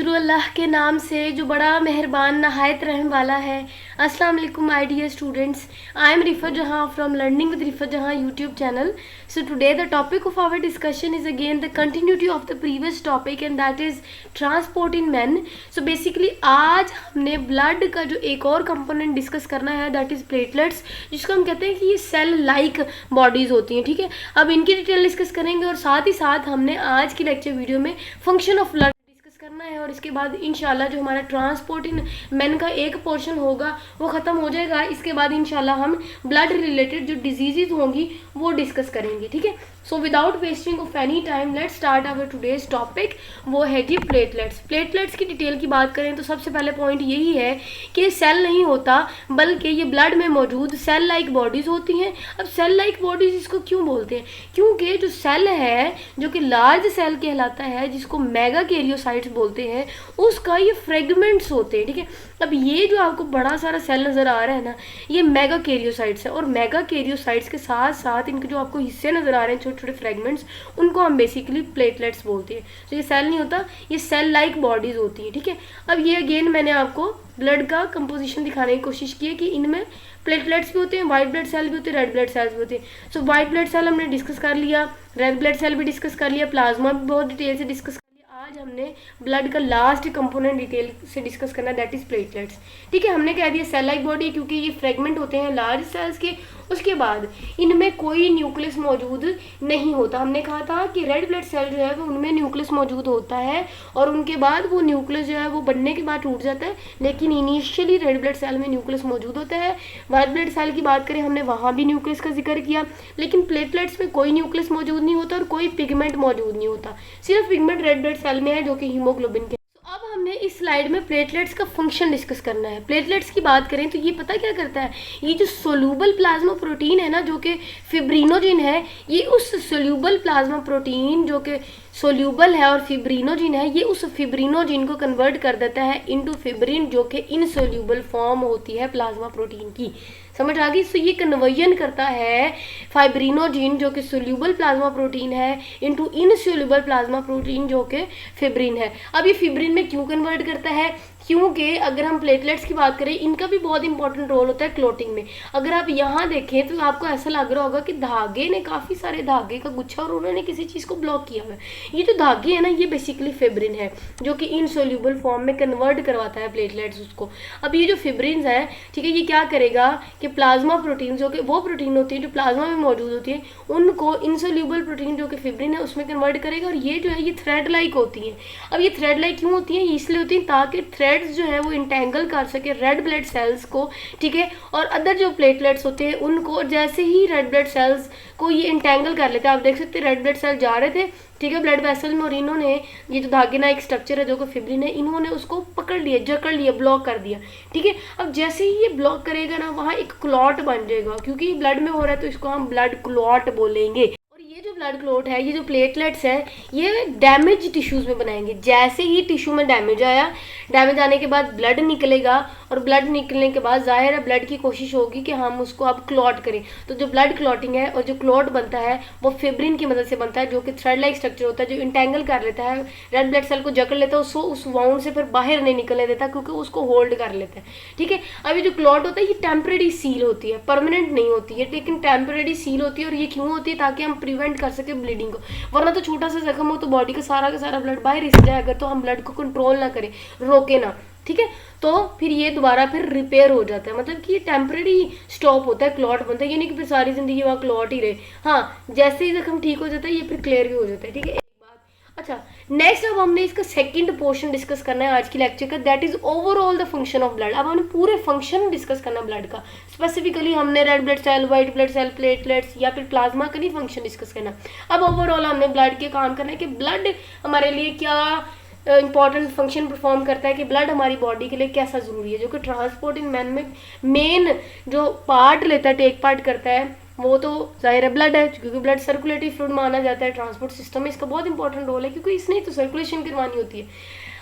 शुरू अल्लाह के नाम से जो बड़ा मेहरबान नहायत रहम वाला है। अस्सलाम वालेकुम my dear students, I am Rifat Jahan from learning with Rifat Jahan YouTube channel. So today the topic of our discussion is again the continuity of the previous topic and that is transport in man. So basically आज हमने blood का जो एक और component discuss करना है that is platelets, जिसको हम कहते हैं कि ये सेल लाइक बॉडीज होती हैं। ठीक है, अब इनकी डिटेल डिस्कस करेंगे और साथ ही साथ हमने आज की लेक्चर वीडियो में फंक्शन ऑफ ब्लड करना है और इसके बाद इंशाल्लाह जो हमारा ट्रांसपोर्ट इन मैन का एक पोर्शन होगा वो ख़त्म हो जाएगा। इसके बाद इंशाल्लाह हम ब्लड रिलेटेड जो डिजीजेज होंगी वो डिस्कस करेंगे। ठीक है, so without wasting of any time let's start our today's topic. वो है जी प्लेटलेट्स। प्लेटलेट्स की डिटेल की बात करें तो सबसे पहले पॉइंट यही है कि सेल नहीं होता बल्कि ये ब्लड में मौजूद सेल लाइक बॉडीज़ होती हैं। अब सेल लाइक बॉडीज़ इसको क्यों बोलते हैं? क्योंकि जो सेल है जो कि लार्ज सेल कहलाता है, जिसको मेगा कैरियोसाइट्स बोलते हैं, उसका ये फ्रेगमेंट्स होते हैं। ठीक है, अब ये जो आपको बड़ा सारा सेल नज़र आ रहा है ना, ये मेगा कैरियोसाइट्स है और मेगा कैरियोसाइट्स के साथ साथ इनके जो आपको हिस्से नज़र आ रहे हैं छोटे छोटे फ्रेगमेंट्स, उनको हम बेसिकली प्लेटलेट्स बोलते हैं। तो ये सेल नहीं होता, ये सेल लाइक बॉडीज़ होती हैं। ठीक है, अब ये अगेन मैंने आपको ब्लड का कंपोजिशन दिखाने की कोशिश की है कि इनमें प्लेटलेट्स भी होते हैं, वाइट ब्लड सेल भी होते हैं, रेड ब्लड सेल्स भी होते हैं। सो वाइट ब्लड सेल हमने डिस्कस कर लिया, रेड ब्लड सेल भी डिस्कस कर लिया, प्लाज्मा भी बहुत डिटेल से डिस्कस। आज हमने ब्लड का लास्ट कंपोनेंट डिटेल से डिस्कस करना दैट इज प्लेटलेट्स। ठीक है, हमने कह दिया सेल लाइक बॉडी क्योंकि ये फ्रेगमेंट होते हैं लार्ज सेल्स के। उसके बाद इनमें कोई न्यूक्लियस मौजूद नहीं होता। हमने कहा था कि रेड ब्लड सेल जो है वो उनमें न्यूक्लियस मौजूद होता है और उनके बाद वो न्यूक्लियस जो है वो बनने के बाद टूट जाता है, लेकिन इनिशियली रेड ब्लड सेल में न्यूक्लियस मौजूद होता है। वाइट ब्लड सेल की बात करें हमने वहाँ भी न्यूक्लियस का जिक्र किया, लेकिन प्लेटलेट्स में कोई न्यूक्लियस मौजूद नहीं होता और कोई पिगमेंट मौजूद नहीं होता। सिर्फ पिगमेंट रेड ब्लड सेल में है जो कि हीमोग्लोबिन के। अब हमने इस स्लाइड में प्लेटलेट्स का फंक्शन डिस्कस करना है। प्लेटलेट्स की बात करें तो ये पता क्या करता है, ये जो सोल्यूबल प्लाज्मा प्रोटीन है ना जो कि फिब्रिनोजिन है, ये उस सोल्यूबल प्लाज्मा प्रोटीन जो कि सोल्यूबल है और फिब्रिनोजिन है, ये उस फिब्रिनोजिन को कन्वर्ट कर देता है इनटू फिब्रिन जो कि इनसोल्यूबल फॉर्म होती है प्लाज्मा प्रोटीन की। समझ आ गई? सो ये कन्वर्जन करता है फाइब्रिनोजिन जो कि सोल्यूबल प्लाज्मा प्रोटीन है इनटू इनसोल्यूबल प्लाज्मा प्रोटीन जो कि फिब्रिन है। अब ये फिब्रिन में क्यों कन्वर्ट करता है? क्योंकि अगर हम प्लेटलेट्स की बात करें इनका भी बहुत इंपॉर्टेंट रोल होता है क्लोटिंग में। अगर आप यहाँ देखें तो आपको ऐसा लग रहा होगा कि धागे ने काफ़ी सारे धागे का गुच्छा और उन्होंने किसी चीज़ को ब्लॉक किया हुआ है। ये जो धागे है ना ये बेसिकली फिब्रिन है जो कि इनसोल्यूबल फॉर्म में कन्वर्ट करवाता है प्लेटलेट्स उसको। अब ये जो फिब्रिन है, ठीक है, ये क्या करेगा कि प्लाज्मा प्रोटीन जो कि वो प्रोटीन होती है जो प्लाज्मा में मौजूद होती है, उनको इनसोल्यूबल प्रोटीन जो कि फिब्रिन है उसमें कन्वर्ट करेगा और ये जो है ये थ्रेड लाइक होती है। अब ये थ्रेड लाइक क्यों होती है? इसलिए होती है ताकि थ्रेड्स जो है वो इंटेंगल कर सके रेड ब्लड सेल्स को। ठीक है, और अदर जो प्लेटलेट्स होते हैं उनको जैसे ही रेड ब्लड सेल्स को ये इंटेंगल कर लेते हैं। आप देख सकते हैं रेड ब्लड सेल जा रहे थे, ठीक है, ब्लड वेसल में, और इन्होंने ये जो धागे ना एक स्ट्रक्चर है जो कि फिब्रिन है, इन्होंने उसको पकड़ लिया, जकड़ लिया, ब्लॉक कर दिया। ठीक है, अब जैसे ही ये ब्लॉक करेगा ना वहाँ एक क्लॉट बन जाएगा, क्योंकि ब्लड में हो रहा है तो इसको हम ब्लड क्लॉट बोलेंगे। ये जो ब्लड क्लॉट है, ये जो प्लेटलेट्स है, ये डैमेज टिश्यूज़ में बनाएंगे। जैसे ही टिश्यू में डैमेज आया, डैमेज आने के बाद ब्लड निकलेगा और ब्लड निकलने के बाद जाहिर है ब्लड की कोशिश होगी कि हम उसको अब क्लॉट करें। तो जो ब्लड क्लॉटिंग है और जो क्लॉट बनता है वो फिब्रिन की मदद से बनता है जो कि थ्रेड लाइक स्ट्रक्चर होता है जो इंटेंगल कर लेता है रेड ब्लड सेल को, जकड़ लेता है उसको, उस वाउंड से फिर बाहर नहीं निकलने देता क्योंकि उसको होल्ड कर लेता है। ठीक है, अब ये जो क्लॉट होता है ये टेम्परेरी सील होती है, परमानेंट नहीं होती है, लेकिन टेम्परेरी सील होती है। और ये क्यों होती है? ताकि हम प्रिवेंट कर सके ब्लीडिंग को, वरना तो छोटा सा जख्म हो तो बॉडी का सारा ब्लड बाहर रिस जाए अगर तो हम ब्लड को कंट्रोल ना करें, रोके ना। ठीक है, तो फिर ये दोबारा फिर रिपेयर हो जाता है, मतलब कि ये टेम्परेरी स्टॉप होता है, क्लॉट बनता है, ये नहीं कि फिर सारी जिंदगी वहाँ क्लॉट ही रहे। हाँ, जैसे ही जख्म ठीक हो जाता है ये फिर क्लियर भी हो जाता है। ठीक है, एक बात। अच्छा, नेक्स्ट अब हमने इसका सेकंड पोर्शन डिस्कस करना है आज की लेक्चर का, that is overall the function of blood. अब हमने पूरे फंक्शन डिस्कस करना ब्लड का, स्पेसिफिकली हमने red blood cell, white blood cell, platelets या फिर प्लाज्मा का नहीं फंक्शन डिस्कस करना। अब ओवरऑल हमने ब्लड के काम करना है कि ब्लड हमारे लिए क्या इंपॉर्टेंट फंक्शन परफॉर्म करता है, कि ब्लड हमारी बॉडी के लिए कैसा ज़रूरी है, जो कि ट्रांसपोर्ट इन मैन में मेन जो पार्ट लेता है, टेक पार्ट करता है, वो तो जाहिर है ब्लड है, क्योंकि ब्लड सर्कुलेटरी फ्लूइड माना जाता है ट्रांसपोर्ट सिस्टम में, इसका बहुत इंपॉर्टेंट रोल है क्योंकि इसने तो सर्कुलेशन करवानी होती है।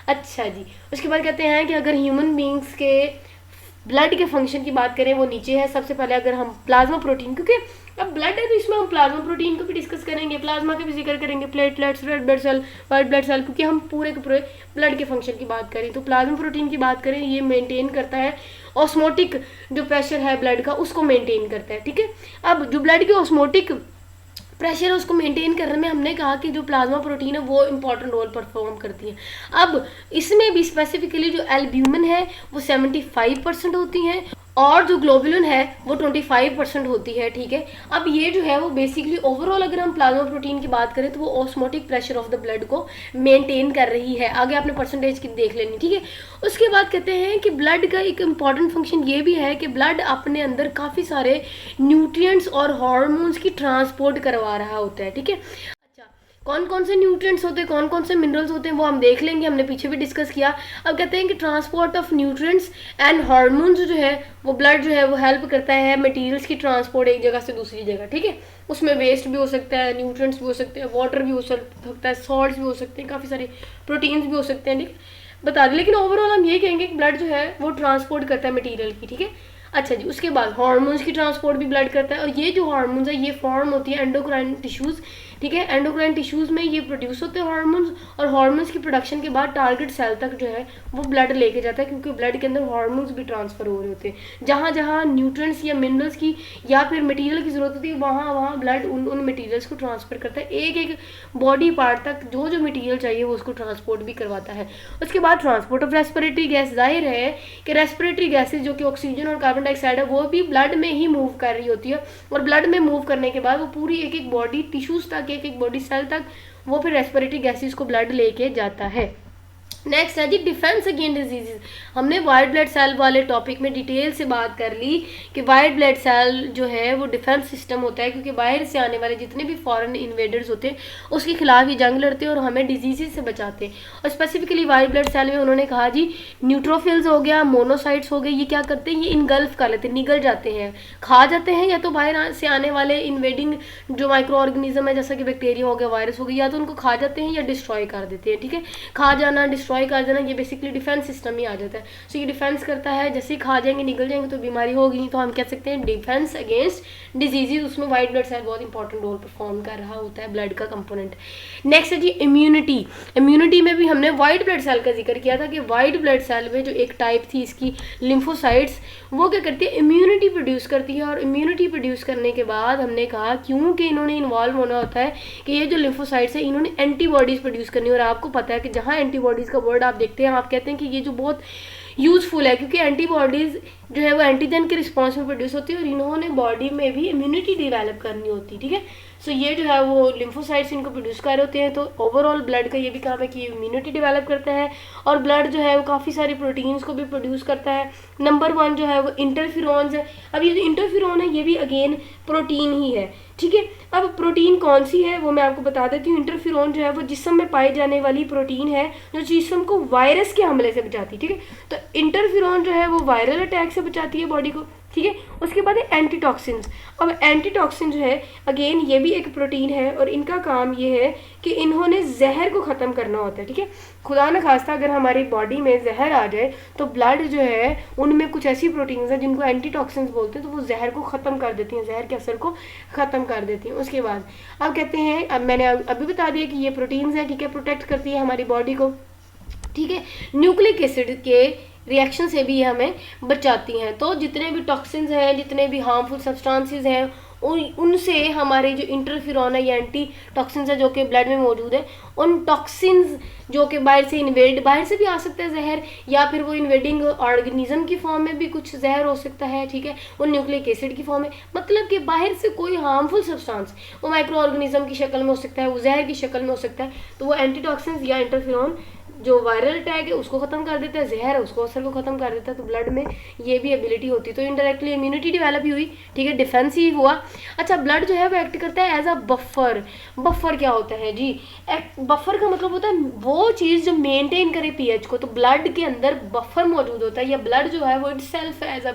अच्छा जी, उसके बाद कहते हैं कि अगर ह्यूमन बींग्स के ब्लड के फंक्शन की बात करें वो नीचे है। सबसे पहले अगर हम प्लाज्मा प्रोटीन, क्योंकि अब ब्लड है तो इसमें हम प्लाज्मा प्रोटीन को भी डिस्कस करेंगे, प्लाज्मा का भी जिक्र करेंगे, platelets, red blood cell, white blood cell, क्योंकि हम पूरे के पूरे ब्लड के फंक्शन की बात करें तो प्लाज्मा प्रोटीन की बात करें, ये मेंटेन करता है ऑस्मोटिक जो प्रेशर है ब्लड का उसको मेंटेन करता है, ठीक है। अब जो ब्लड की ऑस्मोटिक प्रेशर है उसको मेंटेन करने में हमने कहा कि जो प्लाज्मा प्रोटीन है वो इंपॉर्टेंट रोल परफॉर्म करती है। अब इसमें भी स्पेसिफिकली जो एल्ब्यूमिन है वो 75% होती हैं और जो ग्लोबुलिन है वो 25% होती है, ठीक है। अब ये जो है वो बेसिकली ओवरऑल अगर हम प्लाज्मा प्रोटीन की बात करें तो वो osmotic pressure of the blood को मेंटेन कर रही है। आगे आपने परसेंटेज की देख लेनी, ठीक है। उसके बाद कहते हैं कि ब्लड का एक इम्पॉर्टेंट फंक्शन ये भी है कि ब्लड अपने अंदर काफ़ी सारे न्यूट्रिएंट्स और हार्मोन्स की ट्रांसपोर्ट करवा रहा होता है, ठीक है। कौन कौन से न्यूट्रिएंट्स होते हैं, कौन कौन से मिनरल्स होते हैं वो हम देख लेंगे, हमने पीछे भी डिस्कस किया। अब कहते हैं कि transport of nutrients and hormones जो है वो ब्लड जो है वो हेल्प करता है मटेरियल्स की ट्रांसपोर्ट एक जगह से दूसरी जगह, ठीक है। उसमें वेस्ट भी हो सकता है, न्यूट्रिएंट्स भी हो सकते हैं, वाटर भी हो सकता है, सॉल्ट्स भी हो सकते हैं, काफ़ी सारे प्रोटीन्स भी हो सकते हैं, ठीक है, बता दें। लेकिन ओवरऑल हम ये कहेंगे कि ब्लड जो है वो ट्रांसपोर्ट करता है मटीरियल की, ठीक है। अच्छा जी, उसके बाद हार्मोन्स की ट्रांसपोर्ट भी ब्लड करता है और ये जो हार्मोन्स है ये फॉर्म होती है एंडोक्राइन टिश्यूज़, ठीक है। एंडोक्राइन टिश्यूज़ में ये प्रोड्यूस होते हैं हार्मोन्स और हार्मोन्स की प्रोडक्शन के बाद टारगेट सेल तक जो है वो ब्लड लेके जाता है, क्योंकि ब्लड के अंदर हार्मोन्स भी ट्रांसफर हो रहे होते हैं। जहाँ जहाँ न्यूट्रिएंट्स या मिनरल्स की या फिर मटेरियल की ज़रूरत होती है वहाँ वहाँ ब्लड उन मटेरियल्स को ट्रांसफर करता है, एक एक बॉडी पार्ट तक जो जो मटेरियल चाहिए वो उसको ट्रांसपोर्ट भी करवाता है। उसके बाद ट्रांसपोर्ट ऑफ रेस्पिरेटरी गैस, जाहिर है कि रेस्पिरेटरी गैसेज जो कि ऑक्सीजन और कार्बन डाइऑक्साइड है वो भी ब्लड में ही मूव कर रही होती है और ब्लड में मूव करने के बाद वो पूरी एक एक बॉडी टिश्यूज़ तक, एक एक बॉडी सेल तक वो फिर रेस्पिरेटरी गैसेस को ब्लड लेके जाता है। नेक्स्ट है जी डिफेंस अगेंस्ट डिजीजेज। हमने वाइट ब्लड सेल वाले टॉपिक में डिटेल से बात कर ली कि वाइट ब्लड सेल जो है वो डिफेंस सिस्टम होता है, क्योंकि बाहर से आने वाले जितने भी फॉरेन इन्वेडर्स होते हैं उसके खिलाफ ही जंग लड़ते हैं और हमें डिजीजेज से बचाते हैं। और स्पेसिफिकली वाइट ब्लड सेल में उन्होंने कहा जी न्यूट्रोफिल्स हो गया, मोनोसाइट्स हो गए, ये क्या करते हैं, ये इनगल्फ कर लेते हैं, निगल जाते हैं, खा जाते हैं या तो बाहर से आने वाले इन्वेडिंग जो माइक्रो ऑर्गेनिज्म है जैसा कि बैक्टीरिया हो गया, वायरस हो गया, या तो उनको खा जाते हैं या डिस्ट्रॉय कर देते हैं, ठीक है। खा जाना, डिस्ट्रॉय कर देना, ये बेसिकली डिफेंस सिस्टम ही आ जाता है। सो ये डिफेंस करता है, जैसे ही खा जाएंगे निकल जाएंगे तो बीमारी होगी, तो हम कह सकते हैं डिफेंस अगेंस्ट डिजीजेज, उसमें वाइट ब्लड सेल बहुत इंपॉर्टेंट रोल परफॉर्म कर रहा होता है, ब्लड का कंपोनेंट। नेक्स्ट है जी इम्यूनिटी। इम्यूनिटी में भी हमने वाइट ब्लड सेल का जिक्र किया था कि वाइट ब्लड सेल में जो एक टाइप थी इसकी लिम्फोसाइट्स, वो क्या करती है, इम्यूनिटी प्रोड्यूस करती है। और इम्यूनिटी प्रोड्यूस करने के बाद हमने कहा क्योंकि इन्होंने इन्वॉल्व होना होता है कि ये जो लिम्फोसाइट्स है इन्होंने एंटीबॉडीज़ प्रोड्यूस करनी है। और आपको पता है कि जहाँ एंटीबॉडीज़ का वर्ड आप देखते हैं आप कहते हैं कि ये जो बहुत यूज़फुल है, क्योंकि एंटीबॉडीज़ जो है वो एंटीजन के रिस्पॉन्स में प्रोड्यूस होती है और इन्होंने बॉडी में भी इम्यूनिटी डेवलप करनी होती है, ठीक है। सो ये जो है वो लिम्फोसाइट्स इनको प्रोड्यूस कर रहे होते हैं। तो ओवरऑल ब्लड का ये भी काम है कि इम्यूनिटी डेवलप करता है और ब्लड जो है वो काफ़ी सारी प्रोटीन्स को भी प्रोड्यूस करता है। नंबर 1 जो है वो इंटरफिरोन्स है। अब ये जो इंटरफिरोन है ये भी अगेन प्रोटीन ही है, ठीक है। अब प्रोटीन कौन सी है वो मैं आपको बता देती हूँ। इंटरफिरोन जो है वो जिस्म में पाई जाने वाली प्रोटीन है जो जिस्म को वायरस के हमले से बचाती है, ठीक है। तो इंटरफिरोन जो है वो वायरल अटैक से बचाती है बॉडी को, ठीक है। उसके बाद है एंटीटॉक्सिन्स। अब एंटीटॉक्सिन जो है अगेन ये भी एक प्रोटीन है और इनका काम ये है कि इन्होंने जहर को ख़त्म करना होता है, ठीक है। खुदा न खास्ता अगर हमारी बॉडी में जहर आ जाए तो ब्लड जो है उनमें कुछ ऐसी प्रोटीन्स हैं जिनको एंटीटॉक्सिन्स बोलते हैं, तो वो जहर को ख़त्म कर देती हैं, जहर के असर को ख़त्म कर देती हैं। उसके बाद अब कहते हैं, अब मैंने अभी बता दिया कि ये प्रोटीन्स हैं, ठीक है, प्रोटेक्ट करती है हमारी बॉडी को, ठीक है। न्यूक्लिक एसिड के रिएक्शन से भी ये हमें बचाती हैं। तो जितने भी टॉक्सिन्स हैं, जितने भी हार्मफुल सब्सटेंसेस हैं उनसे हमारे जो इंटरफिरोन है या एंटी टॉक्सिन्स है जो कि ब्लड में मौजूद है, उन टॉक्सिन्स जो कि बाहर से भी आ सकता है जहर, या फिर वो इन्वेडिंग ऑर्गेनिज्म की फॉर्म में भी कुछ जहर हो सकता है, ठीक है, वो न्यूक्लिक एसिड की फॉर्म में, मतलब कि बाहर से कोई हार्मफुल सब्सटेंस वो माइक्रो ऑर्गेनिज्म की शक्ल में हो सकता है, वो जहर की शक्ल में हो सकता है, तो वो एंटी टॉक्सिन्स या इंटरफिरोन जो वायरल अटैक है उसको ख़त्म कर देता है, जहर है उसको असर को ख़त्म कर देता है। तो ब्लड में ये भी एबिलिटी होती है, तो इनडायरेक्टली इम्यूनिटी डेवलप ही हुई, ठीक है, डिफेंस ही हुआ। अच्छा, ब्लड जो है वो एक्ट करता है एज अ बफर। बफर क्या होता है जी, बफर का मतलब होता है वो चीज़ जो मेंटेन करे पीएच को। तो ब्लड के अंदर बफर मौजूद होता है, या ब्लड जो है वो itself as a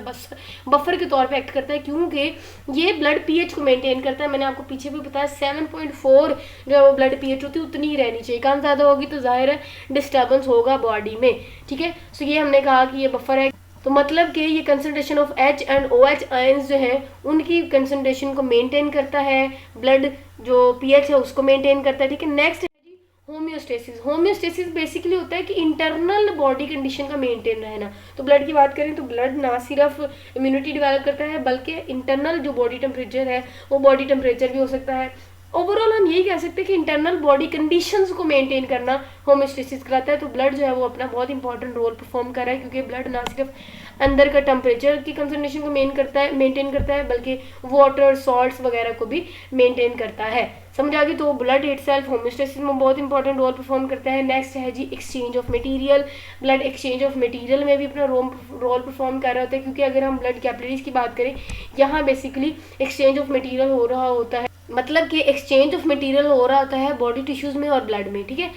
buffer के तौर पर एक्ट करता है, क्योंकि ये ब्लड पीएच को मेनटेन करता है। मैंने आपको पीछे भी बताया 7.4 जो है वो ब्लड पीएच होती है उतनी ही रहनी चाहिए, कम ज़्यादा होगी तो जाहिर है डिस्टर्बेंस होगा बॉडी में, ठीक है। सो ये हमने कहा कि ये बफर है। तो मतलब कि ये concentration of H and OH ions जो है उनकी कंसंट्रेशन को मेंटेन करता है, ब्लड जो pH है उसको मेंटेन करता है, ठीक है। नेक्स्ट है जी होम्योस्टेसिस। होम्योस्टेसिस बेसिकली होता है कि इंटरनल बॉडी कंडीशन का मेंटेन रहना। तो ब्लड की बात करें तो ब्लड ना सिर्फ इम्यूनिटी डेवलप करता है बल्कि इंटरनल जो बॉडी टेम्परेचर है वो बॉडी टेम्परेचर भी हो सकता है। ओवरऑल हम यही कह सकते हैं कि इंटरनल बॉडी कंडीशंस को मेंटेन करना होम्योस्टेसिस कराता है। तो ब्लड जो है वो अपना बहुत इंपॉर्टेंट रोल परफॉर्म कर रहा है, क्योंकि ब्लड ना सिर्फ अंदर का टेम्परेचर की कंसंट्रेशन को मेंटेन करता है बल्कि वाटर सॉल्ट्स वगैरह को भी मेंटेन करता है। समझ आ गई। तो ब्लड इटसेल्फ होम्योस्टेसिस में बहुत इंपॉर्टेंट रोल परफॉर्म करता है। नेक्स्ट है जी exchange of material. Blood exchange of material में भी अपना रोल परफॉर्म कर रहा होता है, क्योंकि अगर हम ब्लड कैपिलरीज की बात करें यहाँ बेसिकली एक्सचेंज ऑफ मटेरियल हो रहा होता है, मतलब कि एक्सचेंज ऑफ मटेरियल हो रहा होता है बॉडी टिश्यूज में और ब्लड में, ठीक है।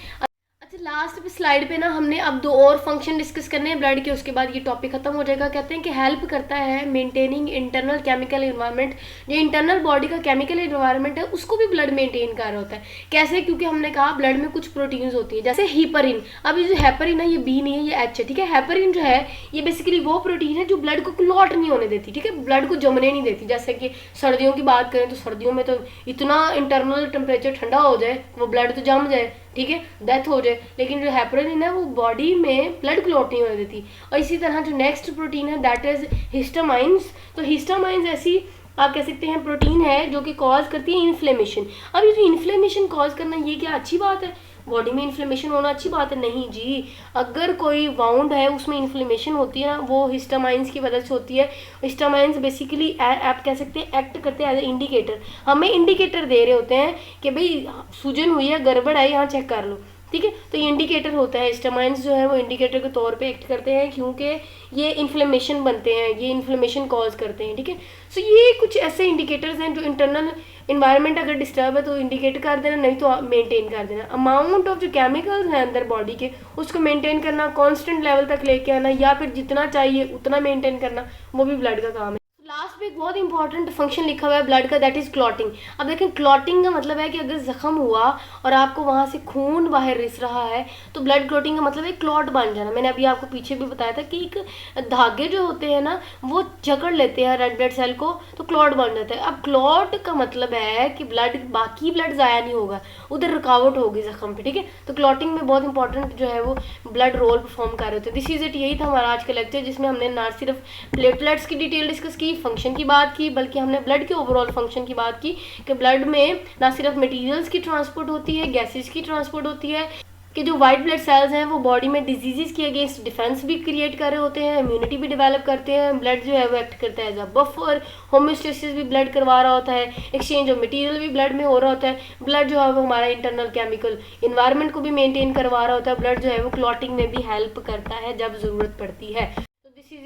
अच्छा लास्ट स्लाइड पे ना हमने अब 2 और फंक्शन डिस्कस करने हैं ब्लड के, उसके बाद ये टॉपिक खत्म हो जाएगा। कहते हैं कि हेल्प करता है मेंटेनिंग इंटरनल केमिकल एनवायरनमेंट। जो इंटरनल बॉडी का केमिकल एनवायरनमेंट है उसको भी ब्लड मेंटेन कर रहा होता है। कैसे? क्योंकि हमने कहा ब्लड में कुछ प्रोटीन्स होती है, जैसे हीपरिन। अब ये जो हेपरिन है ये बी नहीं है, ये एच है, ठीक है। हेपरिन जो है ये बेसिकली वो प्रोटीन है जो ब्लड को क्लॉट नहीं होने देती, ठीक है, ब्लड को जमने नहीं देती। जैसे कि सर्दियों की बात करें तो सर्दियों में तो इतना इंटरनल टेम्परेचर ठंडा हो जाए वो ब्लड तो जम जाए, ठीक है, डेथ हो जाए, लेकिन जो हेपरिन है वो बॉडी में ब्लड क्लॉट नहीं होने देती। और इसी तरह जो नेक्स्ट प्रोटीन है दैट इज हिस्टामाइंस। तो हिस्टामाइंस ऐसी आप कह सकते हैं प्रोटीन है जो कि कॉज करती है इन्फ्लेमेशन। अब ये जो इन्फ्लेमेशन कॉज करना ये क्या अच्छी बात है? बॉडी में इन्फ्लेमेशन होना अच्छी बात है? नहीं जी। अगर कोई वाउंड है उसमें इन्फ्लेमेशन होती है ना वो हिस्टामाइंस की वजह से होती है। हिस्टामाइंस बेसिकली आप कह सकते हैं एक्ट करते हैं एज ए इंडिकेटर, हमें इंडिकेटर दे रहे होते हैं कि भाई सूजन हुई है, गड़बड़ है, यहाँ चेक कर लो, ठीक है। तो ये इंडिकेटर होता है, हिस्टामाइंस जो है वो इंडिकेटर के तौर पे एक्ट करते हैं, क्योंकि ये इन्फ्लेमेशन बनते हैं, ये इन्फ्लेमेशन कॉज करते हैं, ठीक है। सो ये कुछ ऐसे इंडिकेटर्स हैं जो इंटरनल इन्वायरमेंट अगर डिस्टर्ब है तो इंडिकेट कर देना, नहीं तो मेंटेन कर देना। अमाउंट ऑफ जो केमिकल्स हैं अंदर बॉडी के उसको मेंटेन करना, कांस्टेंट लेवल तक लेके आना, या फिर जितना चाहिए उतना मेंटेन करना, वो भी ब्लड का काम है। लास्ट में एक बहुत इंपॉर्टेंट फंक्शन लिखा हुआ है ब्लड का, दैट इज क्लॉटिंग। अब देखें क्लॉटिंग का मतलब है कि अगर जख्म हुआ और आपको वहाँ से खून बाहर रिस रहा है तो ब्लड क्लॉटिंग का मतलब है क्लॉट बन जाना। मैंने अभी आपको पीछे भी बताया था कि एक धागे जो होते हैं ना वो जकड़ लेते हैं रेड ब्लड सेल को तो क्लॉट बन जाता है। अब क्लॉट का मतलब है कि ब्लड बाकी ब्लड ज़ाया नहीं होगा, उधर रुकावट होगी जख्म पे, ठीक है। तो क्लॉटिंग में बहुत इंपॉर्टेंट जो है वो ब्लड रोल परफॉर्म कर रहे होते हैं। दिस इज इट, यही था हमारा आज का लेक्चर, जिसमें हमने ना सिर्फ प्लेटलेट्स की डिटेल डिस्कस की, फंक्शन की बात की, बल्कि हमने ब्लड के ओवरऑल फंक्शन की बात की कि ब्लड में ना सिर्फ मटेरियल्स की ट्रांसपोर्ट होती है, गैसेस की ट्रांसपोर्ट होती है, कि जो वाइट ब्लड सेल्स हैं वो बॉडी में डिजीजेस के अगेंस्ट डिफेंस भी क्रिएट कर रहे होते हैं, इम्यूनिटी भी डेवलप करते हैं। ब्लड जो है वो एक्ट करता है एज अ बफर, होम्योस्टेसिस भी ब्लड करवा रहा होता है, एक्सचेंज ऑफ मटेरियल भी ब्लड में हो रहा होता है। ब्लड जो है वो हमारा इंटरनल केमिकल इन्वायरमेंट को भी मेंटेन करवा रहा होता है। ब्लड जो है वो क्लॉटिंग में भी हेल्प करता है जब ज़रूरत पड़ती है।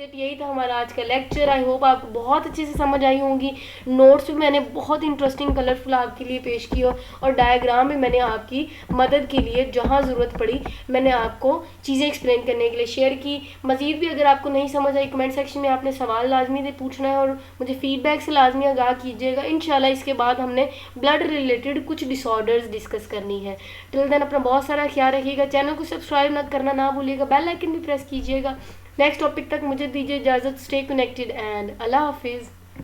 यही था हमारा आज का लेक्चर। आई होप आपको बहुत अच्छे से समझ आई होंगी। नोट्स भी मैंने बहुत इंटरेस्टिंग कलरफुल आपके लिए पेश किया और डायग्राम भी मैंने आपकी मदद के लिए जहां ज़रूरत पड़ी मैंने आपको चीज़ें एक्सप्लेन करने के लिए शेयर की। मज़ीद भी अगर आपको नहीं समझ आई कमेंट सेक्शन में आपने सवाल लाजमी से पूछना है और मुझे फीडबैक से लाजमी आगाह कीजिएगा। इंशाल्लाह इसके बाद हमने ब्लड रिलेटेड कुछ डिसऑर्डर्स डिस्कस करनी है। टिल देन अपना बहुत सारा ख्याल रखिएगा, चैनल को सब्सक्राइब करना ना भूलिएगा, बेल आइकन भी प्रेस कीजिएगा। नेक्स्ट टॉपिक तक मुझे दीजिए इजाज़त। स्टे कनेक्टेड एंड अल्लाह हाफिज़।